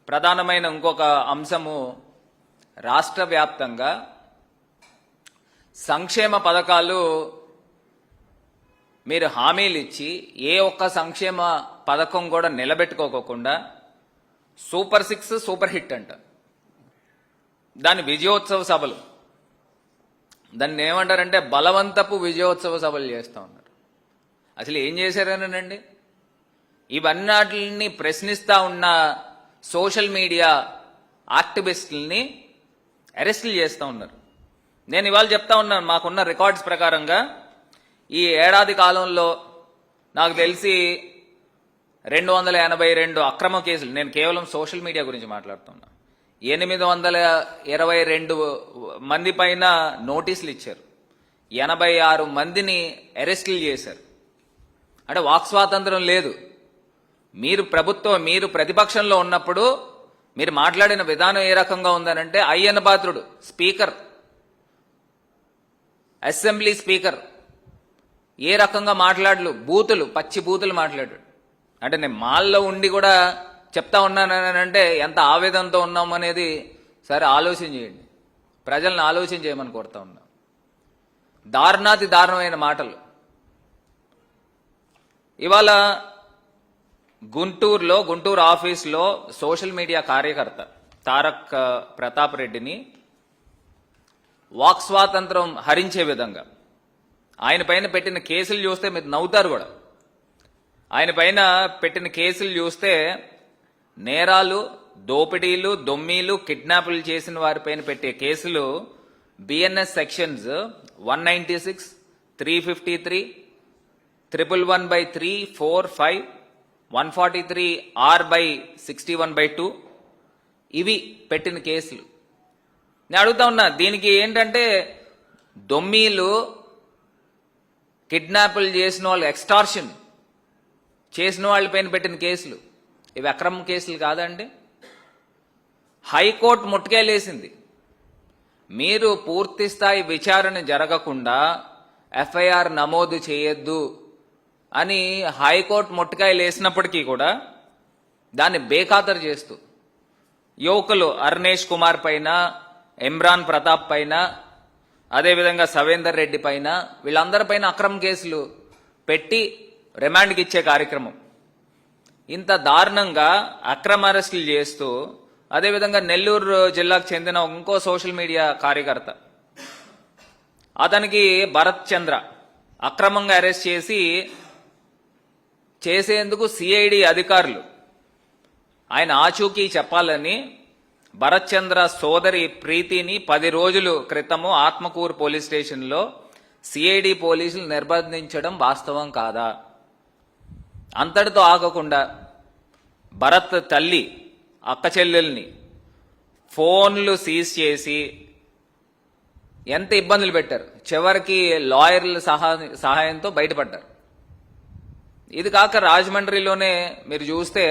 ప్రధానమైన ఇంకొక అంశము రాష్ట్ర వ్యాప్తంగా సంక్షేమ పథకాలు మీరు హామీలు ఇచ్చి ఏ ఒక్క సంక్షేమ పథకం కూడా నిలబెట్టుకోకుండా సూపర్ 6 సూపర్ హిట్ అంట. దాని విజయోత్సవ సభలు, దాన్ని ఏమంటారంటే బలవంతపు విజయోత్సవ సభలు చేస్తూ ఉన్నారు. అసలు ఏం చేశారనండి? ఇవన్నిటిని ప్రశ్నిస్తూ ఉన్న సోషల్ మీడియా యాక్టివిస్టుల్ని అరెస్టులు చేస్తూ ఉన్నారు. నేను ఇవాళ చెప్తా ఉన్నాను, మాకున్న రికార్డ్స్ ప్రకారంగా ఈ ఏడాది కాలంలో నాకు తెలిసి 282 అక్రమ కేసులు, నేను కేవలం సోషల్ మీడియా గురించి మాట్లాడుతున్నా, 822 మంది పైన నోటీసులు ఇచ్చారు, 86 మందిని అరెస్టులు చేశారు. అంటే వాక్ స్వాతంత్రం లేదు. మీరు ప్రతిపక్షంలో ఉన్నప్పుడు మీరు మాట్లాడిన విధానం ఏ రకంగా ఉందనంటే Ayyanna Patrudu speaker, assembly speaker ఏ రకంగా పచ్చి బూతులు మాట్లాడాడు. అంటే నేను మాల్లో ఉండి కూడా చెప్తా ఉన్నానంటే ఎంత ఆవేదనతో ఉన్నాం అనేది సరే ఆలోచన చేయండి, ప్రజల్ని ఆలోచన చేయమని కోరుతా ఉన్నాం. దారుణాతి దారుణమైన మాటలు. ఇవాళ గుంటూరు ఆఫీస్లో సోషల్ మీడియా కార్యకర్త తారక్ ప్రతాప్ రెడ్డిని వాక్ స్వాతంత్రం హరించే విధంగా ఆయన పైన పెట్టిన కేసులు చూస్తే మీరు నవ్వుతారు కూడా. ఆయన పైన పెట్టిన కేసులు చూస్తే నేరాలు, దోపిడీలు, దొమ్మీలు, కిడ్నాపులు చేసిన వారిపైన పెట్టే కేసులు బిఎన్ఎస్ సెక్షన్స్ 196, 353, 111/3, 4, 5, 143R/61/2 ఇవి పెట్టిన కేసులు. నేను అడుగుతా ఉన్నా, దీనికి ఏంటంటే దొమ్మీలు, కిడ్నాపులు చేసిన వాళ్ళు, ఎక్స్టార్షన్ చేసిన వాళ్ళపైన పెట్టిన కేసులు ఇవి అక్రమ కేసులు కాదండి? హైకోర్టు ముట్టుకేలేసింది. మీరు పూర్తి స్థాయి విచారణ జరగకుండా ఎఫ్ఐఆర్ నమోదు చేయొద్దు అని హైకోర్టు ముట్టుకాయలు వేసినప్పటికీ కూడా దాన్ని బేఖాతరు చేస్తూ యువకులు అర్నేష్ కుమార్ పైన, ఇమ్రాన్ ప్రతాప్ పైన, అదేవిధంగా సవేందర్ రెడ్డి పైన, వీళ్ళందరిపైన అక్రమ కేసులు పెట్టి రిమాండ్కి ఇచ్చే కార్యక్రమం. ఇంత దారుణంగా అక్రమ అరెస్టులు చేస్తూ, అదేవిధంగా నెల్లూరు జిల్లాకు చెందిన ఇంకో సోషల్ మీడియా కార్యకర్త, అతనికి భరత్ చంద్ర అక్రమంగా అరెస్ట్ చేసేందుకు సిఐడి అధికారులు ఆయన ఆచూకీ చెప్పాలని భరత్ చంద్ర సోదరి ప్రీతిని 10 రోజుల క్రితము ఆత్మకూరు పోలీస్ స్టేషన్లో సిఐడి పోలీసులు నిర్బంధించడం వాస్తవం కాదా? అంతటితో ఆగకుండా భరత్ తల్లి, అక్క చెల్లెల్ని ఫోన్లు సీజ్ చేసి ఎంత ఇబ్బందులు పెట్టారు. చివరికి లాయర్ల సహాయంతో బయటపడ్డారు. ఇది కాక రాజమండ్రిలోనే మీరు చూస్తే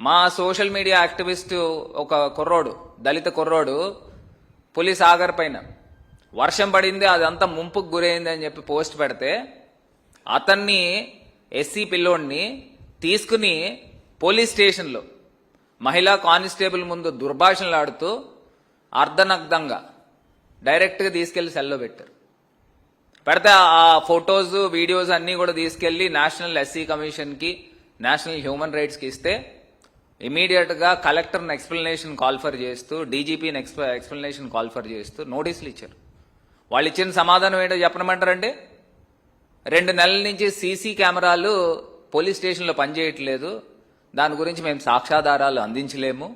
మా సోషల్ మీడియా యాక్టివిస్టు ఒక కుర్రోడు, దళిత కుర్రోడు, పులిస్ ఆగర్ పైన వర్షం పడింది, అదంతా ముంపుకు గురైంది అని చెప్పి పోస్ట్ పెడితే అతన్ని, ఎస్సీ పిల్లోడిని తీసుకుని పోలీస్ స్టేషన్లో మహిళా కానిస్టేబుల్ ముందు దుర్భాషణలాడుతూ అర్ధనగ్ధంగా డైరెక్ట్గా తీసుకెళ్లి సెల్లో పెట్టారు. పెడితే ఆ ఫొటోస్, వీడియోస్ అన్నీ కూడా తీసుకెళ్లి నేషనల్ ఎస్సీ కమిషన్కి, నేషనల్ హ్యూమన్ రైట్స్కి ఇస్తే ఇమీడియట్గా కలెక్టర్ని ఎక్స్ప్లెనేషన్ కాల్ఫర్ చేస్తూ, డీజీపీని ఎక్స్ప్లెనేషన్ కాల్ఫర్ చేస్తూ నోటీసులు ఇచ్చారు. వాళ్ళు ఇచ్చిన సమాధానం ఏంటో చెప్పనమంటారంటే 2 నెలల నుంచి సీసీ కెమెరాలు పోలీస్ స్టేషన్లో పనిచేయట్లేదు, దాని గురించి మేము సాక్ష్యాధారాలు అందించలేము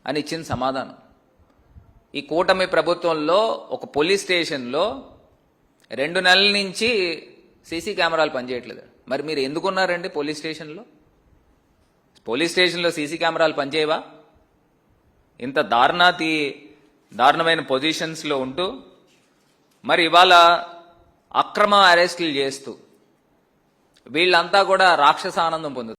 అని ఇచ్చిన సమాధానం. ఈ కూటమి ప్రభుత్వంలో ఒక పోలీస్ స్టేషన్లో 2 నెలల నుంచి సీసీ కెమెరాలు పనిచేయట్లేదు. మరి మీరు ఎందుకున్నారండి పోలీస్ స్టేషన్లో? పోలీస్ స్టేషన్లో సీసీ కెమెరాలు పనిచేయవా? ఇంత దారుణమైన పొజిషన్స్లో ఉంటూ మరి ఇవాళ అక్రమ అరెస్టులు చేస్తూ వీళ్ళంతా కూడా రాక్షస ఆనందం పొందుతారు.